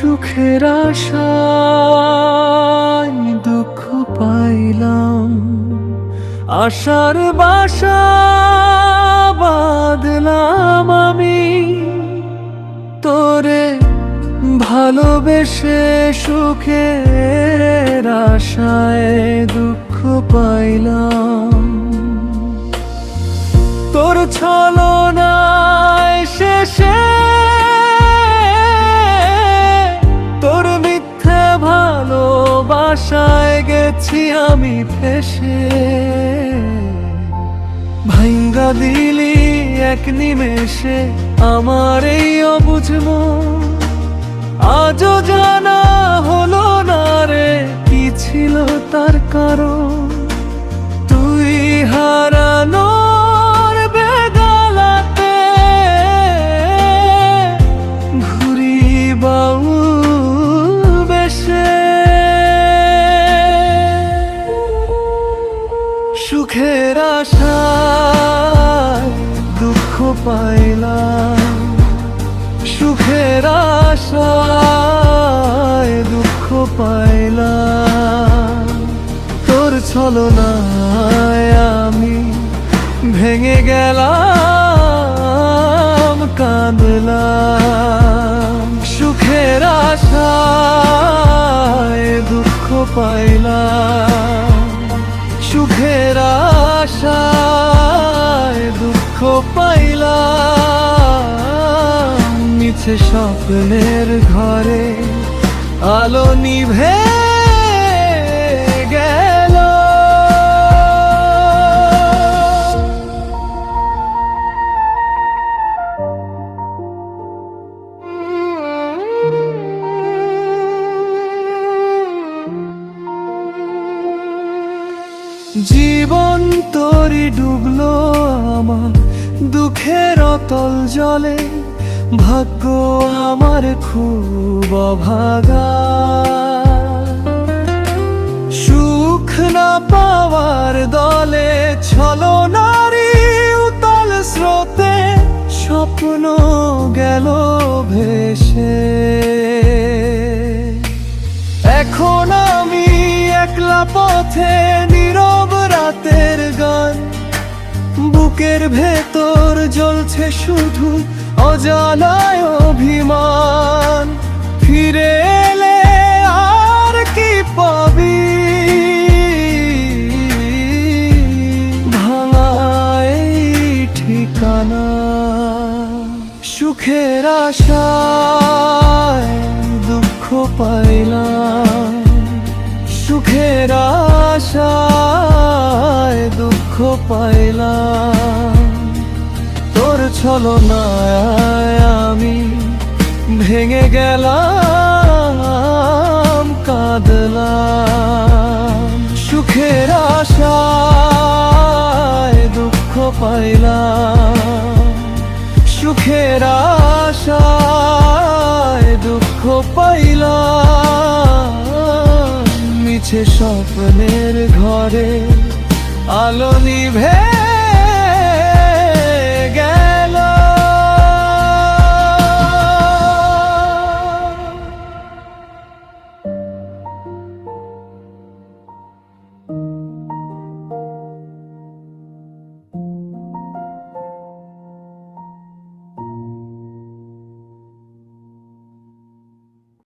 সুখের আশায় দুঃখ পাইলাম, আশার বাসা বাঁধলাম আমি। তোরে ভালোবেসে সুখের আশায় দুঃখ পাইলাম। তোর ছলনায় শেষে তোর মিথ্যে ভালোবাসায় গেছি আমি ফেসে। ভাঙ্গা দিলি এক নিমেষে আমার এই অবুঝ মন, আজও জানা হলো না রে কি ছিল তার কারণ। তুই হারানোর বেগালাতে ঘুরি বাউল বেশে, সুখের আশায় দুঃখ পাইলাম, সুখের আশায় দুঃখ পাইলাম। তোর ছলনায় আমি ভেঙে গেলাম, কাঁদলাম। সুখের আশায় দুঃখ পাইলাম, সুখের আশায় দুঃখ পাইলাম। মিছে স্বপ্নের ঘরে আলো নিভে গেল। জীবন তোরই ডুবলো আমার দুঃখের অতল জলে, ভাগ্য আমার খুব অভাগা। সুখ না পাওয়ার দলে ছলনারী উতল স্রোতে স্বপ্ন গেল ভেসে। এখন আমি একলা পথে নীরব রাতের গান, বুকের ভেতর জ্বলছে শুধু অজানায় অভিমান। ফিরে এলে আর কি পাবি ভাঙায় ঠিকানা। সুখের আশায় দুঃখ পাইলাম, সুখের আশায় দুঃখ পাইলাম। তোর ছলনায় আমি ভেঙে গেলাম, কাঁদলাম। সুখের আশায় দুঃখ পাইলাম, সুখের আশায় দুঃখ পাইলাম। মিছে স্বপ্নের ঘরে আলো নিভে